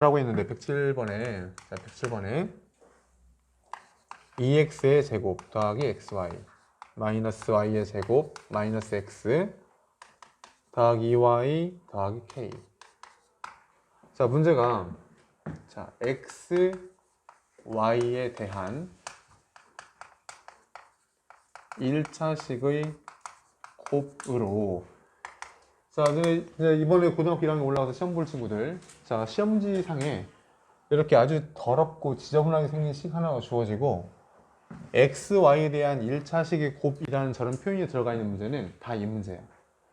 라고 했는데 107번에 자 107번에 2x의 제곱 더하기 xy 마이너스 y의 제곱 마이너스 x 더하기 2y 더하기 k. 자 문제가 자 x, y에 대한 1차식의 곱으로 자 이번에 고등학교 1학년 올라가서 시험 볼 친구들 자 시험지상에 이렇게 아주 더럽고 지저분하게 생긴 식 하나가 주어지고 x, y에 대한 1차식의 곱이라는 저런 표현이 들어가 있는 문제는 다 이 문제야.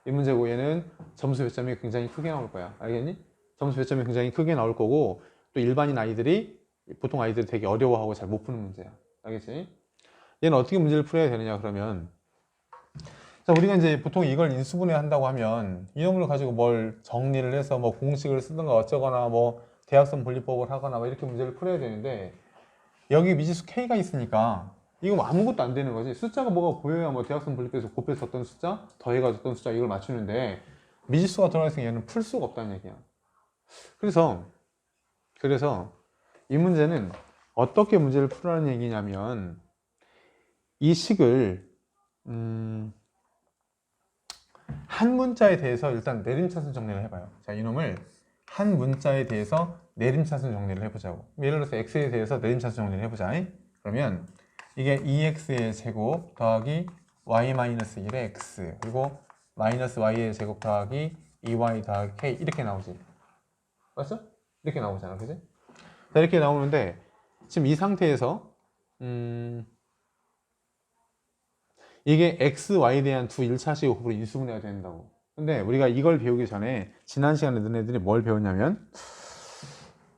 이 문제고 얘는 점수 배점이 굉장히 크게 나올 거야. 알겠니? 점수 배점이 굉장히 크게 나올 거고 또 일반인 아이들이 보통 아이들이 되게 어려워하고 잘 못 푸는 문제야. 알겠지? 얘는 어떻게 문제를 풀어야 되느냐 그러면 자 우리가 이제 보통 이걸 인수분해 한다고 하면 이 놈을 가지고 뭘 정리를 해서 뭐 공식을 쓰든가 어쩌거나 뭐 대각선 분리법을 하거나 뭐 이렇게 문제를 풀어야 되는데 여기 미지수 k가 있으니까 이거 뭐 아무것도 안 되는 거지. 숫자가 뭐가 보여야 뭐 대각선 분리법에서 곱해서 어떤 숫자 더해가지고 어떤 숫자 이걸 맞추는데 미지수가 들어가 있으니 얘는 풀 수가 없다는 얘기야. 그래서 이 문제는 어떻게 문제를 풀라는 얘기냐면 이 식을 한 문자에 대해서 일단 내림차순 정리를 해봐요. 자, 이놈을 한 문자에 대해서 내림차순 정리를 해보자고. 예를 들어서 x에 대해서 내림차순 정리를 해보자. 그러면 이게 2x의 제곱 더하기 y-1의 x 그리고 마이너스 y의 제곱 더하기 2y 더하기 k 이렇게 나오지. 맞죠? 이렇게 나오잖아. 그지? 자, 이렇게 나오는데 지금 이 상태에서 이게 x, y에 대한 두 1차식 곱으로 인수분해가 된다고. 근데 우리가 이걸 배우기 전에 지난 시간에 너네들이 뭘 배웠냐면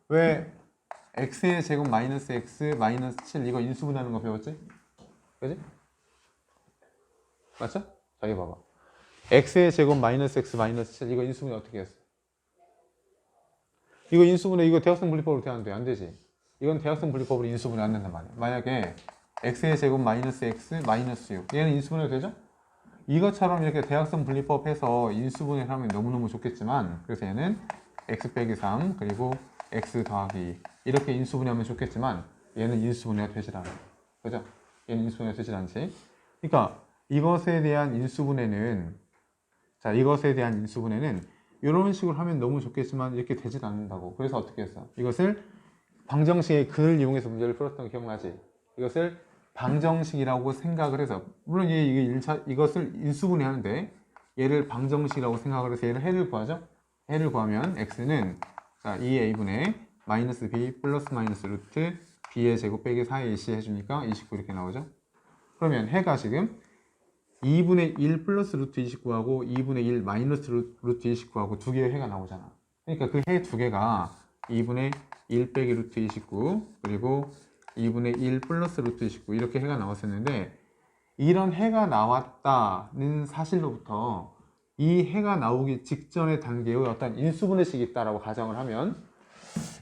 왜 x의 제곱 마이너스 x 마이너스 7 이거 인수분해하는 거 배웠지? 그지? 맞죠? 자, 이거 봐봐. x의 제곱 마이너스 x 마이너스 7 이거 인수분해 어떻게 했어? 이거 인수분해 이거 대각선 분리법으로 돼야 안 돼? 안 되지. 이건 대각선 분리법으로 인수분해 안 된단 말이야. 만약에 x의 제곱 마이너스 x 마이너스 6 얘는 인수분해 되죠? 이것처럼 이렇게 대각선 분리법 해서 인수분해를 하면 너무너무 좋겠지만 그래서 얘는 x 빼기 3 그리고 x 더하기 이렇게 인수분해하면 좋겠지만 얘는 인수분해가 되질 않아. 그죠? 얘는 인수분해가 되질 않지. 그러니까 이것에 대한 인수분해는 자 이것에 대한 인수분해는 이런 식으로 하면 너무 좋겠지만 이렇게 되질 않는다고. 그래서 어떻게 했어? 이것을 방정식의 근을 이용해서 문제를 풀었던 거 기억나지? 이것을 방정식이라고 생각을 해서 물론 이것을 인수분해하는데 얘를 방정식이라고 생각을 해서 얘를 해를 구하죠. 해를 구하면 x는 자 2a분의 마이너스 b 플러스 마이너스 루트 b의 제곱 빼기 4의 2c 해주니까 29 이렇게 나오죠. 그러면 해가 지금 2분의 1 플러스 루트 29하고 2분의 1 마이너스 루트 29하고 두 개의 해가 나오잖아. 그러니까 그 해 두 개가 2분의 1 빼기 루트 29 그리고 2분의 1 플러스 루트 29 이렇게 해가 나왔었는데 이런 해가 나왔다는 사실로부터 이 해가 나오기 직전의 단계의 어떤 인수분해식이 있다라고 가정을 하면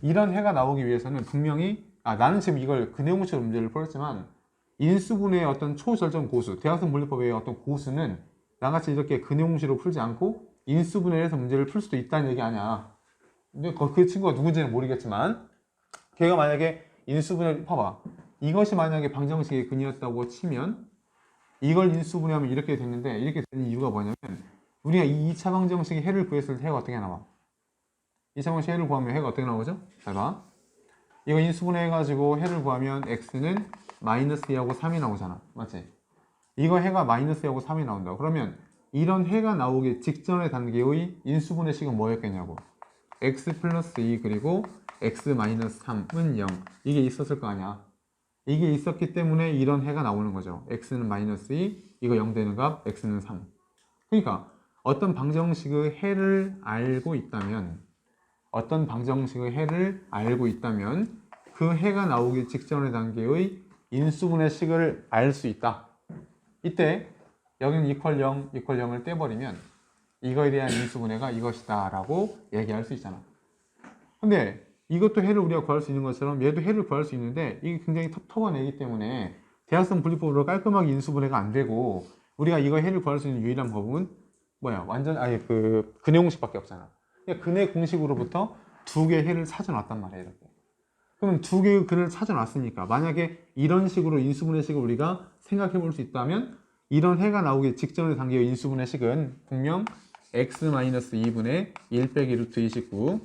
이런 해가 나오기 위해서는 분명히 나는 지금 이걸 그 내용식으로 문제를 풀었지만 인수분해의 어떤 초절정 고수 대각선 분리법의 어떤 고수는 나같이 이렇게 그 내용식으로 풀지 않고 인수분해해서 문제를 풀 수도 있다는 얘기 아니야. 근데 그 친구가 누군지는 모르겠지만 걔가 만약에 인수분해 봐봐. 이것이 만약에 방정식의 근이었다고 치면 이걸 인수분해하면 이렇게 됐는데 이렇게 되는 이유가 뭐냐면 우리가 이 2차 방정식의 해를 구했을 때 해가 어떻게 나와? 2차 방정식 해를 구하면 해가 어떻게 나오죠? 잘 봐. 이거 인수분해 해가지고 해를 구하면 x는 마이너스 2하고 3이 나오잖아. 맞지? 이거 해가 마이너스 2하고 3이 나온다. 그러면 이런 해가 나오기 직전의 단계의 인수분해식은 뭐였겠냐고. x 플러스 2 그리고 x 마이너스 3은 0 이게 있었을 거 아니야. 이게 있었기 때문에 이런 해가 나오는 거죠. x는 마이너스 2 이거 0 되는 값 x는 3. 그러니까 어떤 방정식의 해를 알고 있다면 그 해가 나오기 직전의 단계의 인수분해식을 알 수 있다. 이때 여기는 이퀄 0, 이퀄 0을 떼버리면 이거에 대한 인수분해가 이것이다 라고 얘기할 수 있잖아. 근데 이것도 해를 우리가 구할 수 있는 것처럼 얘도 해를 구할 수 있는데 이게 굉장히 텁텁한 애기 때문에 대각선 분리법으로 깔끔하게 인수분해가 안 되고 우리가 이거 해를 구할 수 있는 유일한 법은 뭐야? 완전 아예 그 근해 공식밖에 없잖아. 그러니까 근해 공식으로부터 두 개의 해를 찾아놨단 말이에요. 이렇게. 그럼 두 개의 근을 찾아놨으니까 만약에 이런 식으로 인수분해식을 우리가 생각해 볼 수 있다면 이런 해가 나오기 직전의 단계의 인수분해식은 분명 x-2분의 1 빼기 루트 29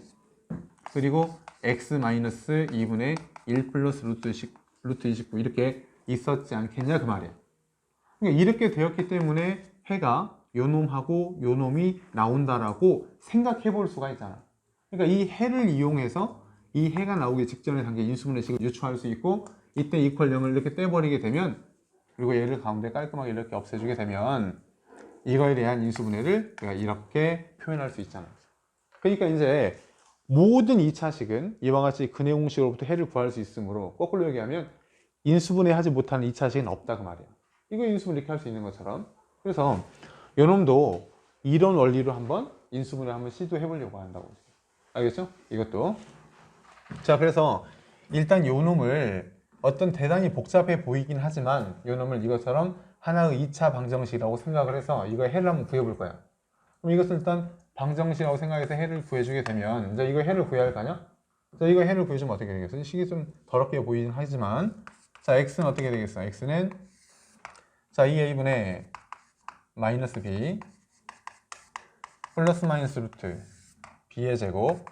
그리고 x-2분의 1 플러스 루트 29 이렇게 있었지 않겠냐 그 말이에요. 그러니까 이렇게 되었기 때문에 해가 요놈하고 요놈이 나온다라고 생각해 볼 수가 있잖아. 그러니까 이 해를 이용해서 이 해가 나오기 직전의 단계 인수분해식을 유추할 수 있고 이때 이퀄 0을 이렇게 떼버리게 되면 그리고 얘를 가운데 깔끔하게 이렇게 없애주게 되면 이거에 대한 인수분해를 우리가 이렇게 표현할 수 있잖아. 그러니까 이제 모든 2차식은 이와 같이 근해 공식으로부터 해를 구할 수 있으므로 거꾸로 얘기하면 인수분해 하지 못하는 2차식은 없다 그 말이야. 이거 인수분해 이렇게 할 수 있는 것처럼. 그래서 요놈도 이런 원리로 한번 인수분해 한번 시도해 보려고 한다고. 알겠죠? 이것도. 자, 그래서 일단 요놈을 어떤 대단히 복잡해 보이긴 하지만 요놈을 이것처럼 하나의 2차 방정식이라고 생각을 해서 이거 해를 한번 구해볼 거야. 그럼 이것을 일단 방정식이라고 생각해서 해를 구해주게 되면 이제 이거 해를 구해야 할 거 아니야? 자, 이거 해를 구해주면 어떻게 되겠어? 식이 좀 더럽게 보이긴 하지만 자, x는 어떻게 되겠어? x는 자, 2a분의 마이너스 b 플러스 마이너스 루트 b의 제곱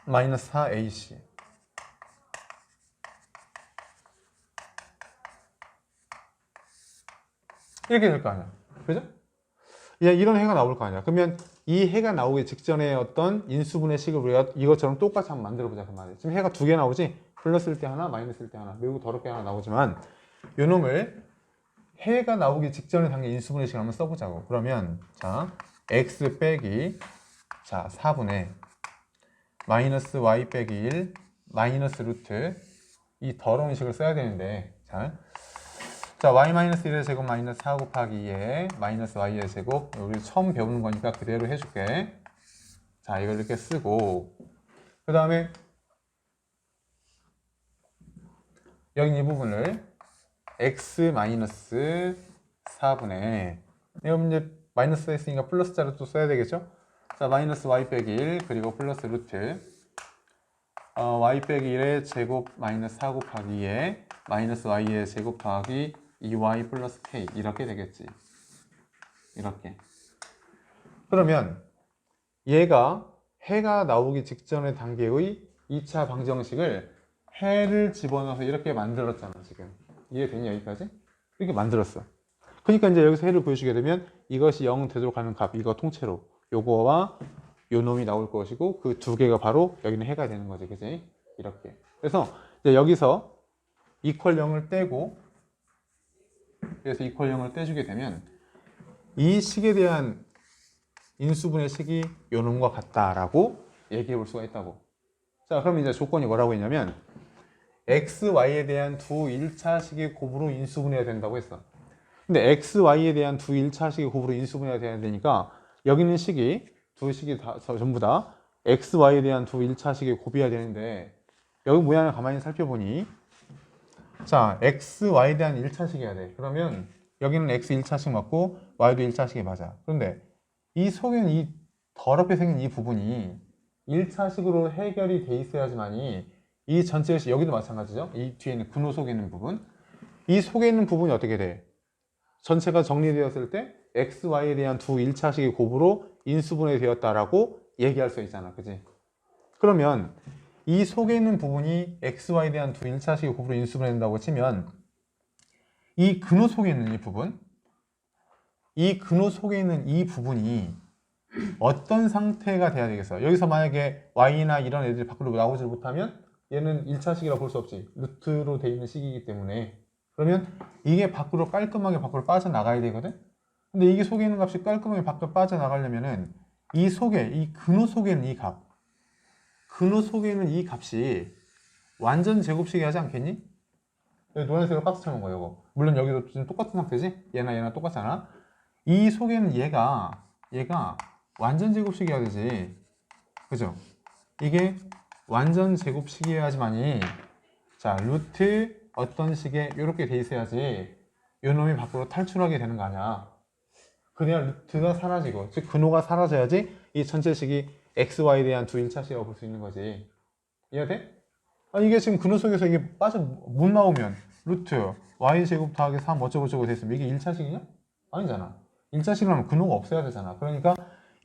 마이너스 4ac 이렇게 될 거 아니야. 그죠? 야, 이런 해가 나올 거 아니야. 그러면 이 해가 나오기 직전에 어떤 인수분해 식을 우리가 이것처럼 똑같이 한번 만들어 보자 그 말이야. 지금 해가 두 개 나오지? 플러스일 때 하나, 마이너스일 때 하나. 매우 더럽게 하나 나오지만 요 놈을 해가 나오기 직전에 단계 인수분해 식을 한번 써보자고. 그러면 자, x 빼기 자, 4분의 마이너스 y 빼기 1 마이너스 루트 이 더러운 식을 써야 되는데 자, y-1의 제곱 마이너스 4 곱하기 2에 마이너스 y의 제곱 우리 처음 배우는 거니까 그대로 해줄게. 자, 이걸 이렇게 쓰고 그 다음에 여기 이 부분을 x-4분의 이거 이제 마이너스 했으니까 플러스 자를 또 써야 되겠죠? 자, 마이너스 y 빼기 1 그리고 플러스 루트 y 빼기 1의 제곱 마이너스 4 곱하기 2에 마이너스 y의 제곱 더하기 2y 플러스 k 이렇게 되겠지. 이렇게. 그러면 얘가 해가 나오기 직전의 단계의 2차 방정식을 해를 집어넣어서 이렇게 만들었잖아 지금. 이해되니 여기까지? 이렇게 만들었어. 그러니까 이제 여기서 해를 보여주게 되면 이것이 0 되도록 하는 값 이거 통째로 요거와 요 놈이 나올 것이고 그 두 개가 바로 여기는 해가 되는 거지. 그치? 이렇게. 그래서 이제 여기서 이퀄 0을 떼고 그래서 이퀄 0을 떼주게 되면 이 식에 대한 인수분해 식이 요 놈과 같다라고 얘기해 볼 수가 있다고. 자, 그럼 이제 조건이 뭐라고 했냐면 x, y에 대한 두 1차식의 곱으로 인수분해가 된다고 했어. 근데 x, y에 대한 두 1차식의 곱으로 인수분해가 돼야 되니까 여기 있는 식이 두 식이 다 전부 다 x, y에 대한 두 1차식의 곱이어야 되는데 여기 모양을 가만히 살펴보니 자, x, y에 대한 1차식이어야 돼. 그러면 여기는 x 1차식 맞고 y도 1차식이 맞아. 그런데 이 속에는 이 더럽게 생긴 이 부분이 1차식으로 해결이 돼 있어야지만이 이 전체 여기도 마찬가지죠. 이 뒤에 있는 근호 속에 있는 부분 이 속에 있는 부분이 어떻게 돼? 전체가 정리되었을 때 x, y에 대한 두 1차식의 곱으로 인수분해 되었다라고 얘기할 수 있잖아. 그지? 그러면 이 속에 있는 부분이 x, y에 대한 두 1차식의 곱으로 인수분해 된다고 치면 이 근호 속에 있는 이 부분 이 근호 속에 있는 이 부분이 어떤 상태가 돼야 되겠어요? 여기서 만약에 y나 이런 애들이 밖으로 나오지 못하면 얘는 1차식이라고 볼 수 없지. 루트로 되어 있는 식이기 때문에 그러면 이게 밖으로 깔끔하게 밖으로 빠져나가야 되거든? 근데 이게 속에 있는 값이 깔끔하게 밖으로 빠져나가려면은 이 속에 이 근호 속에 있는 이 값 근호 속에 있는 이 값이 완전 제곱식이 하지 않겠니? 여기 노란색으로 박스 쳐놓은 거예요. 이거. 물론 여기도 지금 똑같은 상태지? 얘나 똑같잖아. 이 속에는 얘가 완전 제곱식이어야 되지. 그죠? 이게 완전 제곱식이어야지만이 자 루트 어떤 식에 이렇게 돼 있어야지 요 놈이 밖으로 탈출하게 되는 거 아니야. 그래야 루트가 사라지고 즉 근호가 사라져야지 이 전체 식이 xy에 대한 두 1차식이라고 볼 수 있는 거지. 이해돼? 아, 이게 지금 근호 속에서 이게 빠져 못 나오면 루트 y제곱 더하기 3 어쩌고저쩌고 됐으면 이게 1차식이냐? 아니잖아. 1차식을 하면 근호가 없어야 되잖아. 그러니까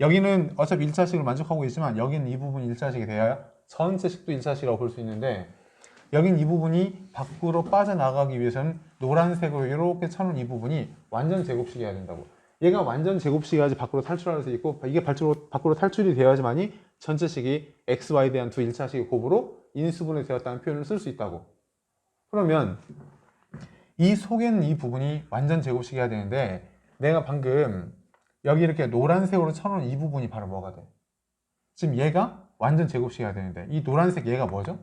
여기는 어차피 1차식을 만족하고 있지만 여기는 이 부분이 1차식이 돼야 전체 식도 1차식이라고 볼 수 있는데 여긴 이 부분이 밖으로 빠져나가기 위해서는 노란색으로 이렇게 쳐놓은 이 부분이 완전 제곱식이어야 된다고. 얘가 완전 제곱식이어야지 밖으로 탈출할 수 있고 이게 밖으로 탈출이 되어야지만이 전체식이 xy에 대한 두 1차식의 곱으로 인수분해 되었다는 표현을 쓸 수 있다고. 그러면 이 속에는 이 부분이 완전 제곱식이어야 되는데 내가 방금 여기 이렇게 노란색으로 쳐놓은 이 부분이 바로 뭐가 돼? 지금 얘가 완전 제곱식이어야 되는데 이 노란색 얘가 뭐죠?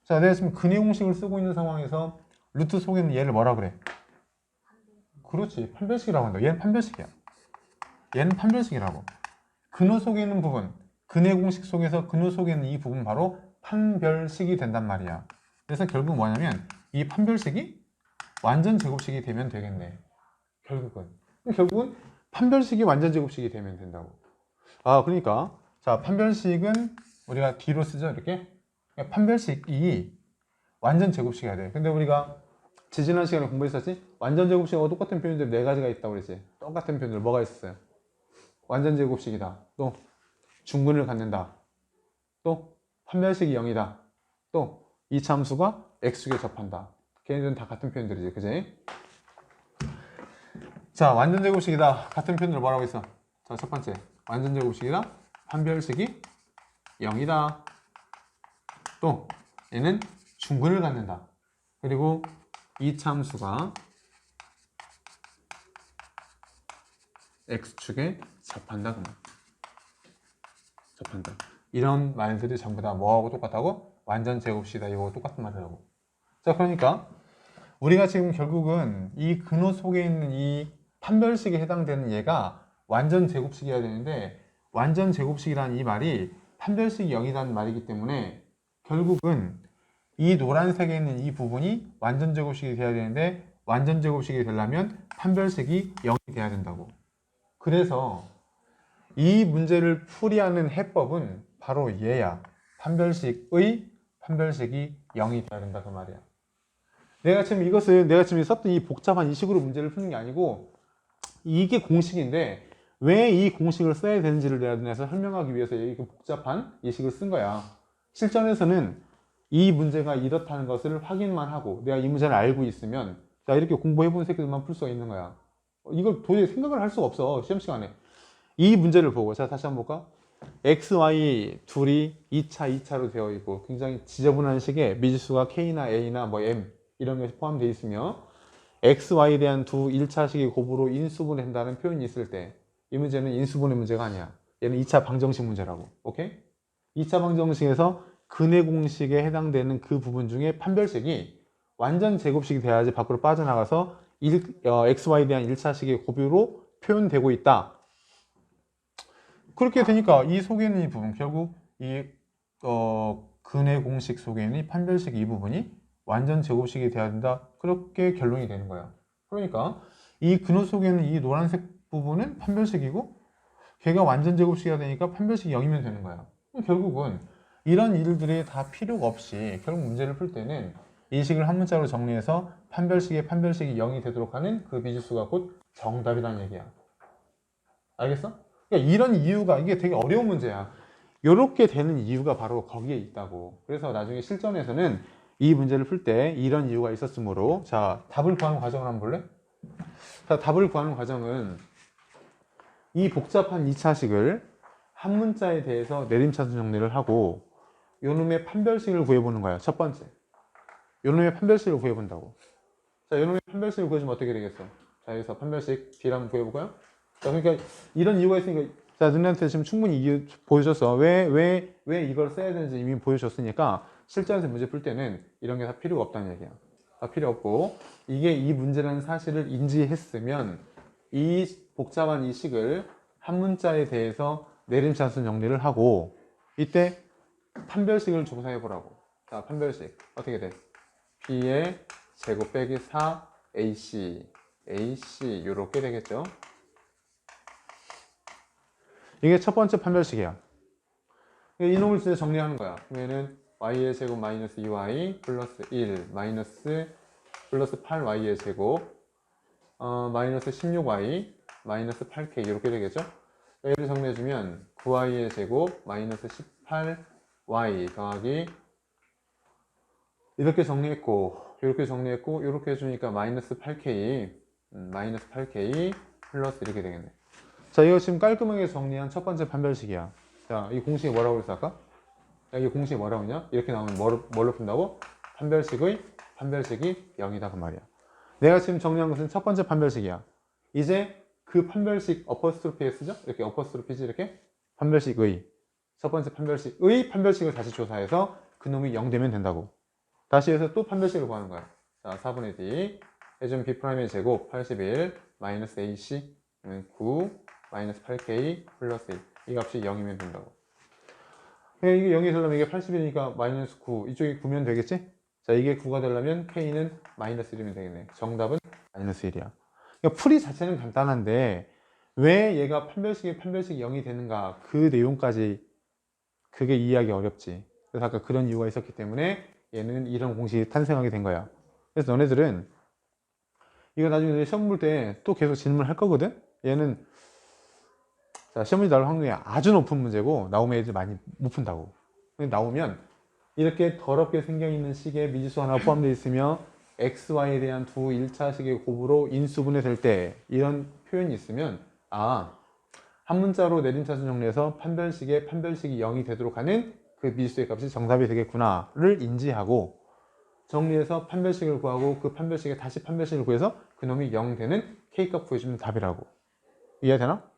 자, 내가 지금 근해 공식을 쓰고 있는 상황에서 루트 속에는 얘를 뭐라 그래? 그렇지, 판별식이라고 한다. 얘는 판별식이야. 얘는 판별식이라고. 근호 속에 있는 부분, 근해 공식 속에서 근호 속에 있는 이 부분 바로 판별식이 된단 말이야. 그래서 결국 뭐냐면 이 판별식이 완전 제곱식이 되면 되겠네. 결국은 판별식이 완전 제곱식이 되면 된다고. 아, 그러니까 자, 판별식은 우리가 뒤로 쓰죠, 이렇게. 판별식이 완전 제곱식이어야 돼. 근데 우리가 지지난 시간에 공부했었지? 완전 제곱식하고 똑같은 표현들 네 가지가 있다고 그랬지. 똑같은 표현들 뭐가 있었어요? 완전 제곱식이다. 또 중근을 갖는다. 또 판별식이 0이다. 또 이차 함수가 x축에 접한다. 걔네들은 다 같은 표현들이지, 그지? 자, 완전 제곱식이다. 같은 표현들 뭐라고 했어? 자, 첫 번째 완전 제곱식이다. 판별식이 0이다. 또 얘는 중근을 갖는다. 그리고 이차 함수가 x축에 접한다. 그만. 접한다. 이런 말들이 전부 다 뭐하고 똑같다고? 완전 제곱식이다. 이거하고 똑같은 말이라고. 자, 그러니까 우리가 지금 결국은 이 근호 속에 있는 이 판별식에 해당되는 얘가 완전 제곱식이어야 되는데 완전 제곱식이라는 이 말이 판별식이 0이라는 말이기 때문에 결국은 이 노란색에 있는 이 부분이 완전 제곱식이 돼야 되는데 완전 제곱식이 되려면 판별식이 0이 돼야 된다고. 그래서 이 문제를 풀이하는 해법은 바로 얘야. 판별식이 0이 돼야 된다 그 말이야. 내가 지금 썼던 이 복잡한 이 식으로 문제를 푸는 게 아니고 이게 공식인데 왜 이 공식을 써야 되는지를 내가 설명하기 위해서 이 복잡한 이 식을 쓴 거야. 실전에서는 이 문제가 이렇다는 것을 확인만 하고 내가 이 문제를 알고 있으면 자, 이렇게 공부해본 새끼들만 풀 수가 있는 거야. 이걸 도저히 생각을 할 수가 없어, 시험 시간에. 이 문제를 보고 자, 다시 한번 볼까? x, y 둘이 2차로 되어 있고 굉장히 지저분한 식에 미지수가 k나 a나 뭐 m 이런 것이 포함되어 있으며 x, y에 대한 두 1차식의 곱으로 인수분해 한다는 표현이 있을 때 이 문제는 인수분해 문제가 아니야. 얘는 2차 방정식 문제라고. 오케이? 2차 방정식에서 근해 공식에 해당되는 그 부분 중에 판별식이 완전 제곱식이 돼야지 밖으로 빠져나가서 xy에 대한 1차식의 곱유로 표현되고 있다. 그렇게 되니까 이 속에 있는 이 부분 결국 이 근해 공식 속에 있는 이 판별식 이 부분이 완전 제곱식이 돼야 된다. 그렇게 결론이 되는 거야. 그러니까 이 근호 속에 있는 이 노란색 부분은 판별식이고 걔가 완전 제곱식이야 되니까 판별식이 0이면 되는 거야. 결국은 이런 일들이 다 필요가 없이 결국 문제를 풀 때는 이 식을 한 문자로 정리해서 판별식이 0이 되도록 하는 그 미지수가 곧 정답이라는 얘기야. 알겠어? 그러니까 이런 이유가 이게 되게 어려운 문제야. 이렇게 되는 이유가 바로 거기에 있다고. 그래서 나중에 실전에서는 이 문제를 풀 때 이런 이유가 있었으므로 자, 답을 구하는 과정을 한번 볼래? 자, 답을 구하는 과정은 이 복잡한 2차식을 한 문자에 대해서 내림차순 정리를 하고 요놈의 판별식을 구해보는 거야. 첫 번째. 요놈의 판별식을 구해본다고. 자, 요놈의 판별식을 구해주면 어떻게 되겠어? 자, 여기서 판별식 B를 한번 구해볼까요? 자, 그러니까 이런 이유가 있으니까 자, 너네한테 지금 충분히 이유 보여줬어. 왜 이걸 써야 되는지 이미 보여줬으니까 실전에서 문제 풀 때는 이런 게 다 필요가 없다는 얘기야. 다 필요 없고 이게 이 문제라는 사실을 인지했으면 이 복잡한 이 식을 한 문자에 대해서 내림차순 정리를 하고 이때 판별식을 조사해 보라고. 자, 판별식 어떻게 돼? B의 제곱 빼기 4 AC 이렇게 되겠죠. 이게 첫 번째 판별식이야. 이놈을 진짜 정리하는 거야. 그러면은 y의 제곱 마이너스 2y 플러스 1 마이너스 플러스 8y의 제곱 마이너스 16y 마이너스 8k 이렇게 되겠죠? 얘를 정리해주면 9y의 제곱 마이너스 18y 더하기 이렇게 정리했고 이렇게 정리했고 이렇게 해주니까 마이너스 8k 플러스 이렇게 되겠네. 자, 이거 지금 깔끔하게 정리한 첫 번째 판별식이야. 자, 이 공식이 뭐라고 그랬어 아까? 야, 이 공식이 뭐라고 했냐? 이렇게 나오면 뭘로 푼다고? 판별식이 0이다 그 말이야. 내가 지금 정리한 것은 첫 번째 판별식이야. 이제 그 판별식 어퍼스트로피에 쓰죠? 이렇게 어퍼스트로피지 이렇게 판별식의 첫 번째 판별식의 판별식을 다시 조사해서 그놈이 0 되면 된다고. 다시 해서 또 판별식을 구하는 거야. 자, 4분의 D 해주면 B'의 제곱 81 마이너스 AC 9 마이너스 8K 플러스 1 이 값이 0이면 된다고. 이게 0이 되려면 이게 81이니까 마이너스 9 이쪽이 9면 되겠지? 자, 이게 9가 되려면 K는 마이너스 1이면 되겠네. 정답은 마이너스 1이야. 그러니까 풀이 자체는 간단한데 왜 얘가 판별식이 0이 되는가 그 내용까지 그게 이해하기 어렵지. 그래서 아까 그런 이유가 있었기 때문에 얘는 이런 공식이 탄생하게 된 거야. 그래서 너네들은 이거 나중에 시험 볼 때 또 계속 질문을 할 거거든? 얘는 자, 시험 문제 나올 확률이 아주 높은 문제고 나오면 애들 많이 못 푼다고. 근데 나오면 이렇게 더럽게 생겨있는 식에 미지수 하나 포함되어 있으며 xy에 대한 두 1차식의 곱으로 인수분해 될 때 이런 표현이 있으면 아, 한 문자로 내림차순 정리해서 판별식이 0이 되도록 하는 그 미지수의 값이 정답이 되겠구나를 인지하고 정리해서 판별식을 구하고 그 판별식에 다시 판별식을 구해서 그놈이 0 되는 K값 구해주면 답이라고. 이해되나?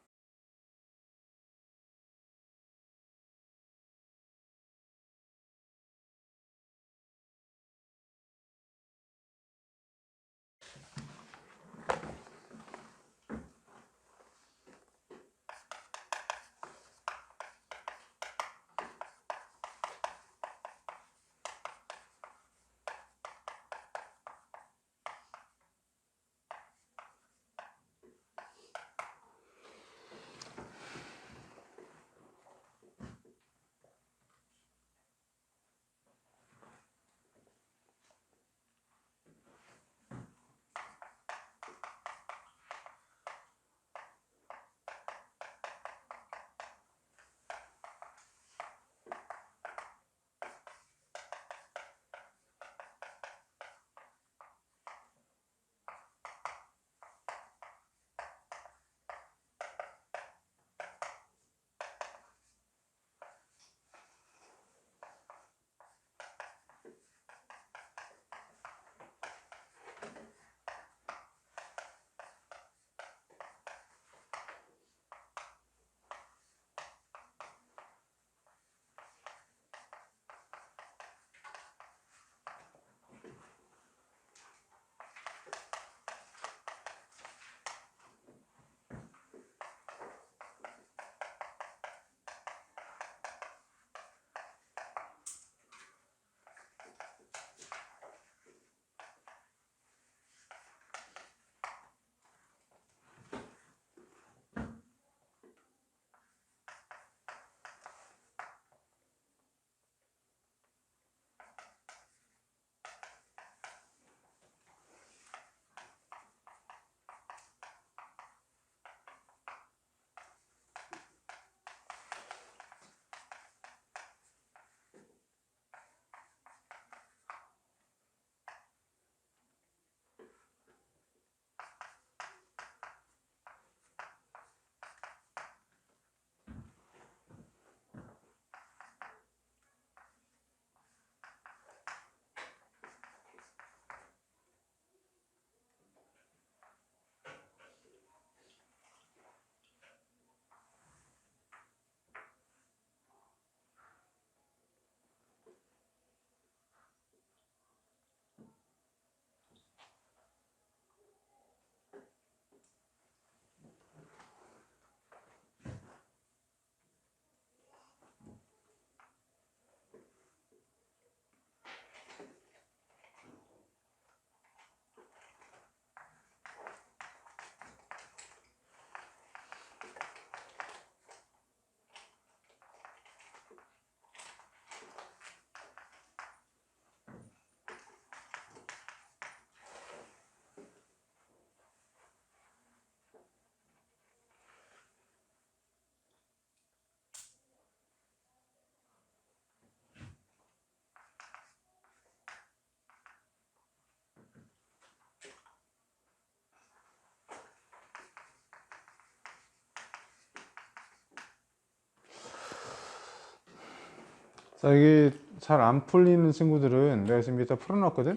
자, 이게 잘 안 풀리는 친구들은 내가 지금 일단 풀어놨거든?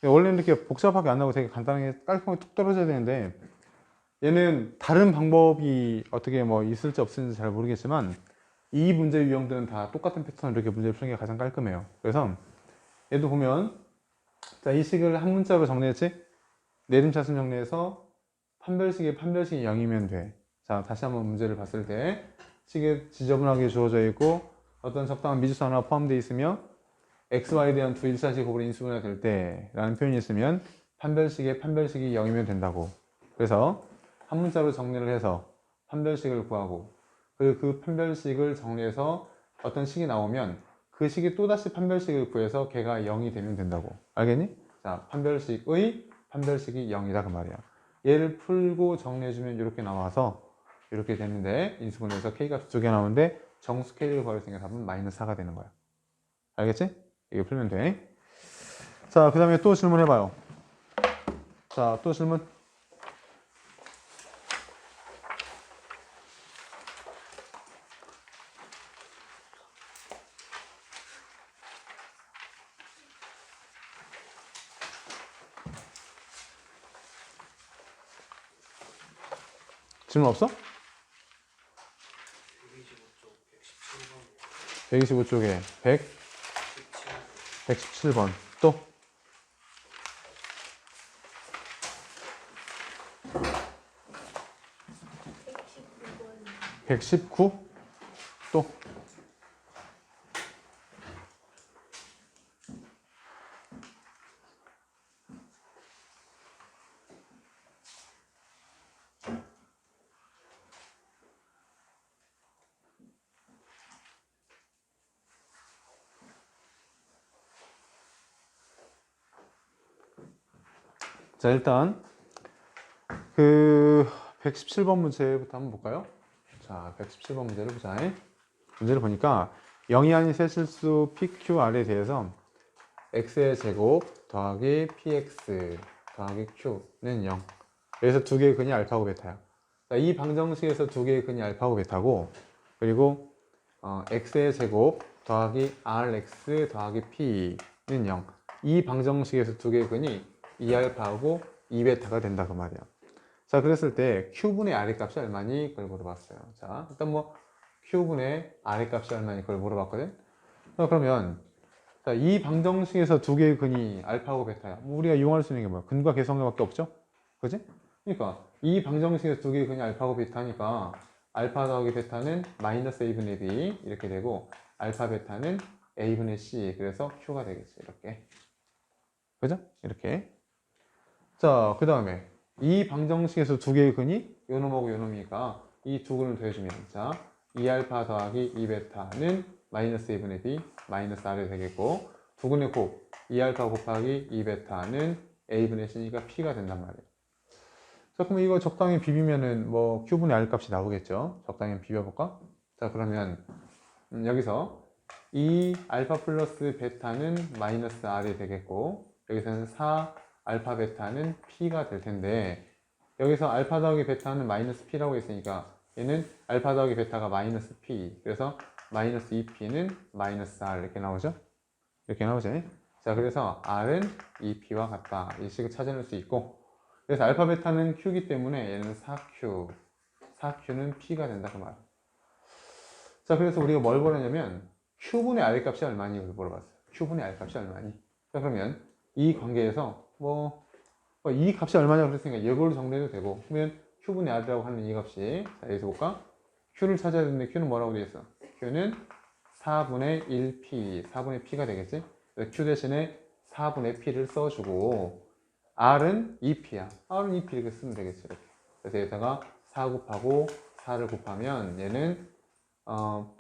원래는 이렇게 복잡하게 안 나오고 되게 간단하게 깔끔하게 뚝 떨어져야 되는데 얘는 다른 방법이 어떻게 뭐 있을지 없을지 잘 모르겠지만 이 문제 유형들은 다 똑같은 패턴으로 이렇게 문제를 푸는 게 가장 깔끔해요. 그래서 얘도 보면 자, 이 식을 한 문자로 정리했지? 내림차순 정리해서 판별식이 0이면 돼. 자, 다시 한번 문제를 봤을 때 식이 지저분하게 주어져 있고 어떤 적당한 미지수 하나 포함되어 있으며 x, y에 대한 두 일차식 곱으로 인수분해가 될 때 라는 표현이 있으면 판별식이 0이면 된다고. 그래서 한 문자로 정리를 해서 판별식을 구하고 그 판별식을 정리해서 어떤 식이 나오면 그 식이 또다시 판별식을 구해서 걔가 0이 되면 된다고. 알겠니? 자, 판별식이 0이다 그 말이야. 얘를 풀고 정리해주면 이렇게 나와서 이렇게 되는데 인수분해에서 k값 두 개 나오는데 정수 k를 구했으니까 답은 -4가 되는 거야. 알겠지? 이거 풀면 돼. 자, 그 다음에 또 질문해봐요. 자, 또 질문. 질문 없어? 125쪽에 117번. 또? 119? 또? 자, 일단 그 117번 문제부터 한번 볼까요? 자, 117번 문제를 보자. 문제를 보니까 0이 아닌 세 실수 PQR에 대해서 x의 제곱 더하기 px 더하기 q는 0. 여기서 두 개의 근이 알파고 베타야. 자, 이 방정식에서 두 개의 근이 알파고 베타고 그리고 x의 제곱 더하기 rx 더하기 p는 0. 이 방정식에서 두 개의 근이 2알파하고 2베타가 된다 그 말이야. 자, 그랬을 때 q분의 r의 값이 얼마니? 그걸 물어봤어요. 자, 일단 뭐 q분의 r의 값이 얼마니? 그걸 물어봤거든. 그러면 자, 이 방정식에서 두 개의 근이 알파하고 베타야. 뭐 우리가 이용할 수 있는 게 뭐야? 근과 계성계밖에 없죠? 그지? 그러니까 이 방정식에서 두 개의 근이 알파하고 베타니까 알파 더하기 베타는 마이너스 a분의 b 이렇게 되고 알파 베타는 a분의 c 그래서 q가 되겠지 이렇게. 그죠? 이렇게. 자, 그 다음에 이 방정식에서 두 개의 근이 요놈하고 요놈이니까 이 두 근을 더해주면 자 2알파 더하기 2베타는 마이너스 2분의 b 마이너스 r이 되겠고 두 근의 곱 2알파 곱하기 2베타는 a분의 c니까 p가 된단 말이에요. 자, 그럼 이거 적당히 비비면은 뭐 q분의 r 값이 나오겠죠. 적당히 비벼볼까? 자, 그러면 여기서 이 알파 플러스 베타는 마이너스 r이 되겠고 여기서는 4 알파 베타는 p가 될 텐데 여기서 알파 더하기 베타는 마이너스 p라고 했으니까 얘는 알파 더하기 베타가 마이너스 p 그래서 마이너스 2p는 마이너스 r 이렇게 나오죠? 이렇게 나오지? 자, 그래서 r은 2p와 같다 이 식을 찾아낼 수 있고 그래서 알파 베타는 q이기 때문에 얘는 4q는 p가 된다 그 말. 자, 그래서 우리가 뭘 보려냐면 q분의 r 값이 얼마니? 이걸 물어봤어요. q분의 r 값이 얼마니? 자, 그러면 이 관계에서 이 값이 얼마냐고 그랬으니까 이걸로 정리해도 되고 그러면 q분의 r이라고 하는 이 값이 자, 여기서 볼까? q를 찾아야 되는데 q는 뭐라고 되어 있어? q는 4분의 1p 4분의 p가 되겠지? 그래서 q 대신에 4분의 p를 써주고 r은 2p야 r은 2p 이렇게 쓰면 되겠지 이렇게. 그래서 여기다가 4 곱하고 4를 곱하면 얘는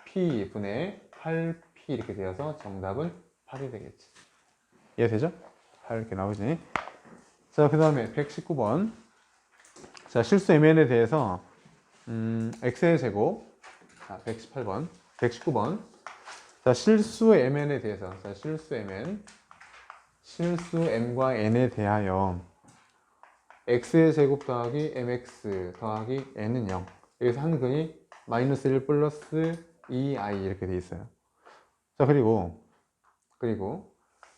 p분의 8p 이렇게 되어서 정답은 8이 되겠지. 이해되죠? 8 이렇게 나오지. 자, 그 다음에 119번. 자, 실수 mn에 대해서 x의 제곱. 자, 118번. 119번. 자, 실수 mn에 대해서. 자, 실수 m과 n에 대하여 x의 제곱 더하기 mx 더하기 n은 0. 여기서 한 근이 마이너스 1 플러스 2i 이렇게 돼 있어요. 자, 그리고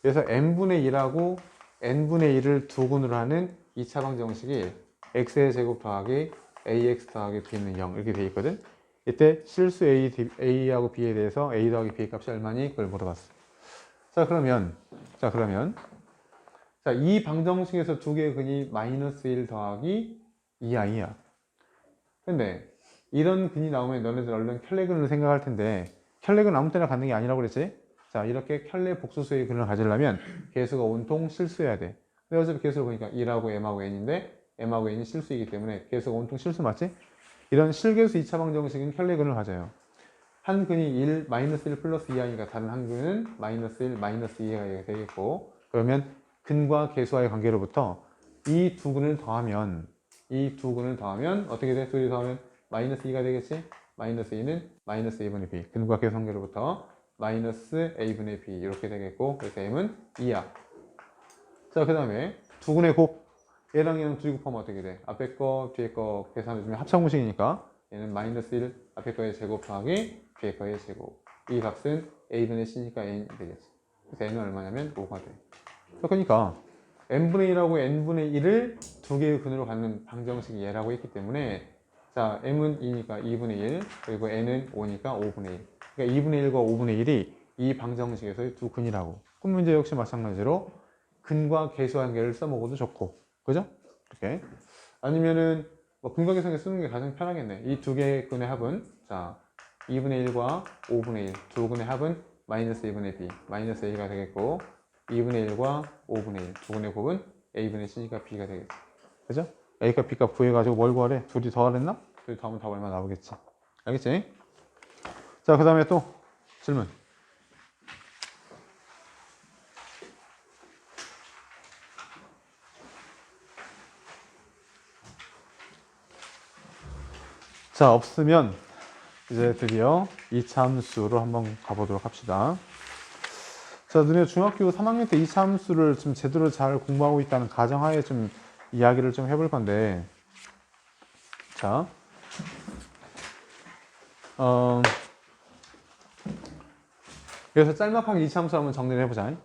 그래서 n분의 1하고 n분의 1을 두 근으로 하는 2차 방정식이 x의 제곱 더하기 ax 더하기 b는 0 이렇게 돼 있거든. 이때 실수 a하고 b에 대해서 a 더하기 b 값이 얼마니? 그걸 물어봤어. 자, 그러면 자, 이 방정식에서 두 개의 근이 마이너스 1 더하기 2i야. 근데 이런 근이 나오면 너네들 얼른 켤레근을 생각할 텐데 켤레근 아무 때나 갖는 게 아니라고 그랬지? 자, 이렇게 켤레 복수수의 근을 가지려면 개수가 온통 실수여야 돼. 근데 어차피 개수를 보니까 1하고 m하고 n인데 m하고 n이 실수이기 때문에 개수가 온통 실수 맞지? 이런 실개수 2차 방정식은 켤레근을 가져요. 한 근이 1, 마이너스 1 플러스 2i니까 다른 한 근은 마이너스 1, 마이너스 2i가 되겠고, 그러면 근과 개수와의 관계로부터 이 두 근을 더하면 어떻게 돼? 둘이 더하면 마이너스 2가 되겠지? 마이너스 2는 마이너스 a분의 b. 근과 개수 관계로부터 마이너스 a분의 b 이렇게 되겠고, 그래서 m은 2야. 자, 그 다음에 두 근의 곱. 얘랑 얘랑 둘이 곱하면 어떻게 돼? 앞에 거, 뒤에 거 계산해주면 합창공식이니까 얘는 마이너스 1 앞에 거의 제곱 더하기 뒤에 거의 제곱. 이 값은 a분의 c니까 n이 되겠지. 그래서 n은 얼마냐면 5가 돼. 그러니까 n분의 1하고 n분의 1을 두 개의 근으로 갖는 방정식이 얘라고 했기 때문에 자, m은 2니까 2분의 1 그리고 n은 5니까 5분의 1. 그러니까 2분의 1과 5분의 1이 이 방정식에서의 두 근이라고. 그 문제 역시 마찬가지로 근과 개수 관계를 써먹어도 좋고, 그죠? 이렇게. 아니면은 뭐 근과 계산기 쓰는 게 가장 편하겠네. 이 두 개의 근의 합은 자 2분의 1과 5분의 1 두 근의 합은 마이너스 2분의 b 마이너스 a가 되겠고 2분의 1과 5분의 1 두 근의 곱은 a분의 c니까 b가 되겠지. 그죠? a값 b값 구해가지고 뭘 구하래? 둘이 더하랬나? 둘이 더하면 답 얼마 나오겠지. 알겠지? 자, 그 다음에 또 질문. 자, 없으면 이제 드디어 이차 함수로 한번 가보도록 합시다. 자, 너네 중학교 3학년 때 이차 함수를 좀 제대로 잘 공부하고 있다는 가정하에 좀 이야기를 좀 해볼 건데, 자, 그래서 짤막하게 이차 함수 한번 정리를 해보자.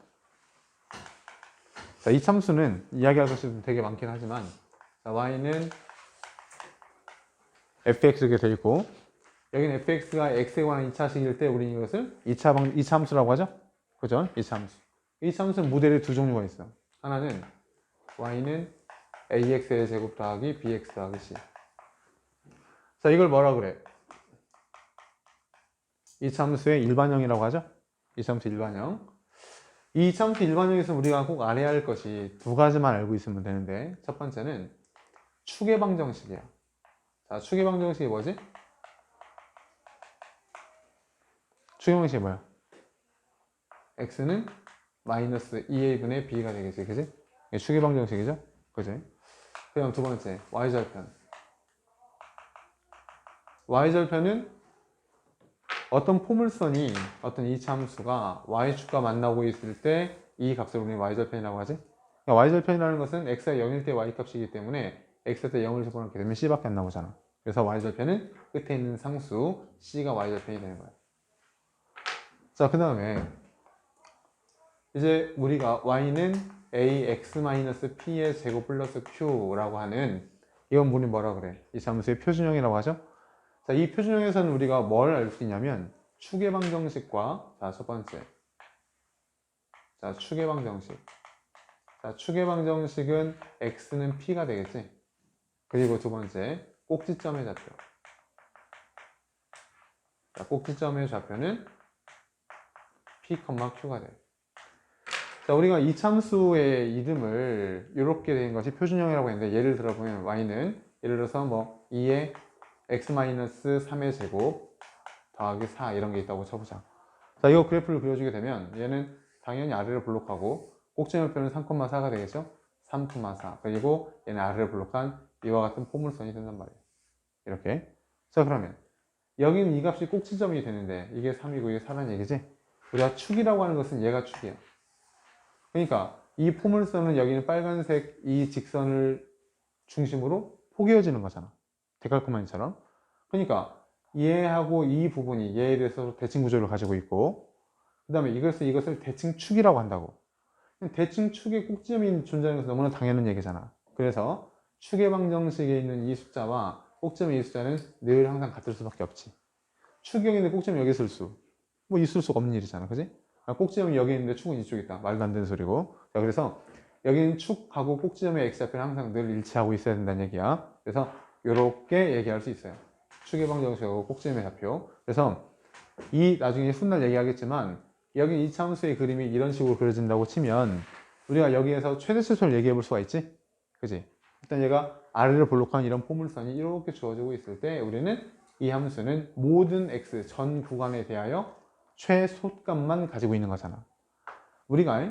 자, 이차 함수는 이야기할 것이 되게 많긴 하지만, 자, y는 fx 이렇게 되어 있고, 여기는 fx가 x에 관한 2차식일 때 우리는 이것을 2차 함수라고 하죠? 그죠? 2차 함수. 2차 함수는 모델에 두 종류가 있어. 하나는 y는 ax의 제곱 더하기 bx 더하기 c. 자, 이걸 뭐라 그래? 2차 함수의 일반형이라고 하죠? 2차 함수 일반형. 이 2차 함수 일반형에서 우리가 꼭 알아야 할 것이 두 가지만 알고 있으면 되는데, 첫 번째는 추계 방정식이야. 자, 추계 방정식이 뭐지? 추계 방정식이 뭐야? x는 마이너스 2a분의 b가 되겠지, 그지? 이게 추계 방정식이죠? 그지? 그다음 두 번째, y절편. y절편은 어떤 포물선이 어떤 2차 함수가 y축과 만나고 있을 때 이 값을 우리는 y절편이라고 하지? 그러니까 y절편이라는 것은 x가 0일 때 y값이기 때문에 x에 0을 집어넣게 되면 c밖에 안 나오잖아. 그래서 y절편은 끝에 있는 상수 c가 y절편이 되는 거야. 자, 그 다음에 이제 우리가 y는 ax-p의 제곱 플러스 q라고 하는 이건 우리 뭐라 그래? 이 함수의 표준형이라고 하죠? 자, 이 표준형에서는 우리가 뭘 알 수 있냐면 추계 방정식과 자, 첫 번째. 자, 추계 방정식. 자, 추계 방정식은 x는 p가 되겠지? 그리고 두 번째, 꼭지점의 좌표. 자, 꼭지점의 좌표는 p, q가 돼. 자, 우리가 이 참수의 이름을 이렇게 된 것이 표준형이라고 했는데, 예를 들어 보면 y는 예를 들어서 뭐 2의 x-3의 제곱 더하기 4 이런 게 있다고 쳐보자. 자, 이거 그래프를 그려주게 되면 얘는 당연히 아래를 블록하고 꼭지점표는 3,4가 되겠죠? 3,4 그리고 얘는 아래를 블록한 이와 같은 포물선이 된단 말이에요. 이렇게. 자, 그러면 여기는 이 값이 꼭지점이 되는데 이게 3이고 이게 4라는 얘기지? 우리가 축이라고 하는 것은 얘가 축이야. 그러니까 이 포물선은 여기는 빨간색 이 직선을 중심으로 포개어지는 거잖아. 데칼코마니처럼. 그러니까 얘하고 이 부분이 얘에 대해서 대칭 구조를 가지고 있고, 그 다음에 이것을 대칭 축이라고 한다고. 대칭 축에 꼭지점이 존재하는 것은 너무나 당연한 얘기잖아. 그래서 축의 방정식에 있는 이 숫자와 꼭지점의 이 숫자는 늘 항상 같을 수밖에 없지. 축이 여기 있는데 꼭지점이 여기 있을 수. 뭐 있을 수가 없는 일이잖아. 그지? 꼭지점이 여기 있는데 축은 이쪽에 있다. 말도 안 되는 소리고. 자, 그래서 여기는 축하고 꼭지점의 x좌표는 항상 늘 일치하고 있어야 된다는 얘기야. 그래서 이렇게 얘기할 수 있어요. 축의 방정식하고 꼭지점의 좌표. 그래서 이 나중에 훗날 얘기하겠지만 여기 이 참수의 그림이 이런 식으로 그려진다고 치면 우리가 여기에서 최대 최소를 얘기해 볼 수가 있지? 그지? 일단 얘가 아래를 볼록한 이런 포물선이 이렇게 주어지고 있을 때 우리는 이 함수는 모든 x 전 구간에 대하여 최소값만 가지고 있는 거잖아. 우리가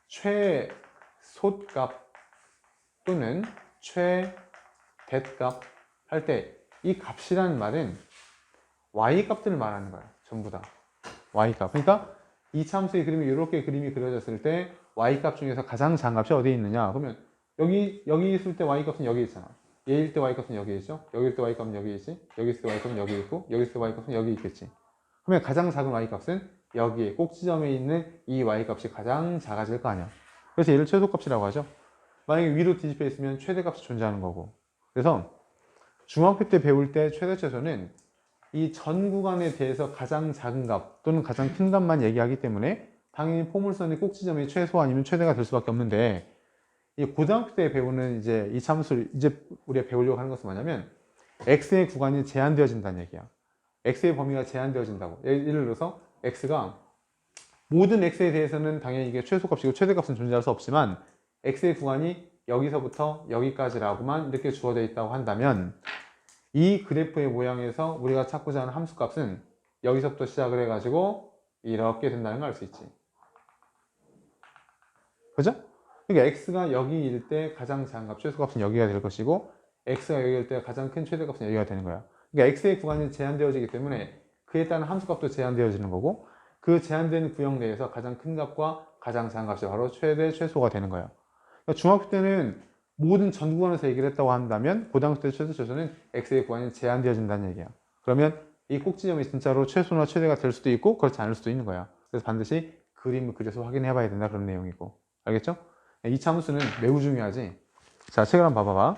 최소값 또는 최대값 할 때 이 값이라는 말은 y값들을 말하는 거야. 전부 다 y값. 그러니까 이 참수의 그림이 이렇게 그림이 그려졌을 때 y값 중에서 가장 작은 값이 어디에 있느냐? 그러면 여기 있을 때 y값은 여기 있잖아. 얘일 때 y값은 여기 있죠. 여기일 때 y값은 여기 있지. 여기 있을 때 y값은 여기 있고 여기 있을 때 y값은 여기 있겠지. 그러면 가장 작은 y값은 여기에 꼭지점에 있는 이 y값이 가장 작아질 거 아니야. 그래서 얘를 최소값이라고 하죠. 만약에 위로 뒤집혀 있으면 최대값이 존재하는 거고. 그래서 중학교 때 배울 때 최대 최소는 이 전 구간에 대해서 가장 작은 값 또는 가장 큰 값만 얘기하기 때문에 당연히 포물선의 꼭지점이 최소 아니면 최대가 될 수밖에 없는데 이 고등학교 때 배우는 이제 이 참수를 이제 우리가 배우려고 하는 것은 뭐냐면 x의 구간이 제한되어진다는 얘기야. x의 범위가 제한되어진다고. 예를 들어서 x가 모든 x에 대해서는 당연히 이게 최소값이고 최대값은 존재할 수 없지만 x의 구간이 여기서부터 여기까지라고만 이렇게 주어져 있다고 한다면 이 그래프의 모양에서 우리가 찾고자 하는 함수값은 여기서부터 시작을 해가지고 이렇게 된다는 걸 알 수 있지. 그죠? 그러니까 x가 여기일 때 가장 작은 값, 최소값은 여기가 될 것이고 x가 여기일 때 가장 큰 최대값은 여기가 되는 거야. 그러니까 x의 구간이 제한되어지기 때문에 그에 따른 함수값도 제한되어지는 거고 그 제한된 구역 내에서 가장 큰 값과 가장 작은 값이 바로 최대, 최소가 되는 거야. 그러니까 중학교 때는 모든 전 구간에서 얘기를 했다고 한다면 고등학교 때 최대, 최소는 x의 구간이 제한되어진다는 얘기야. 그러면 이 꼭지점이 진짜로 최소나 최대가 될 수도 있고 그렇지 않을 수도 있는 거야. 그래서 반드시 그림을 그려서 확인해 봐야 된다 그런 내용이고. 알겠죠? 이 참수는 매우 중요하지. 자, 책을 한번 봐봐봐.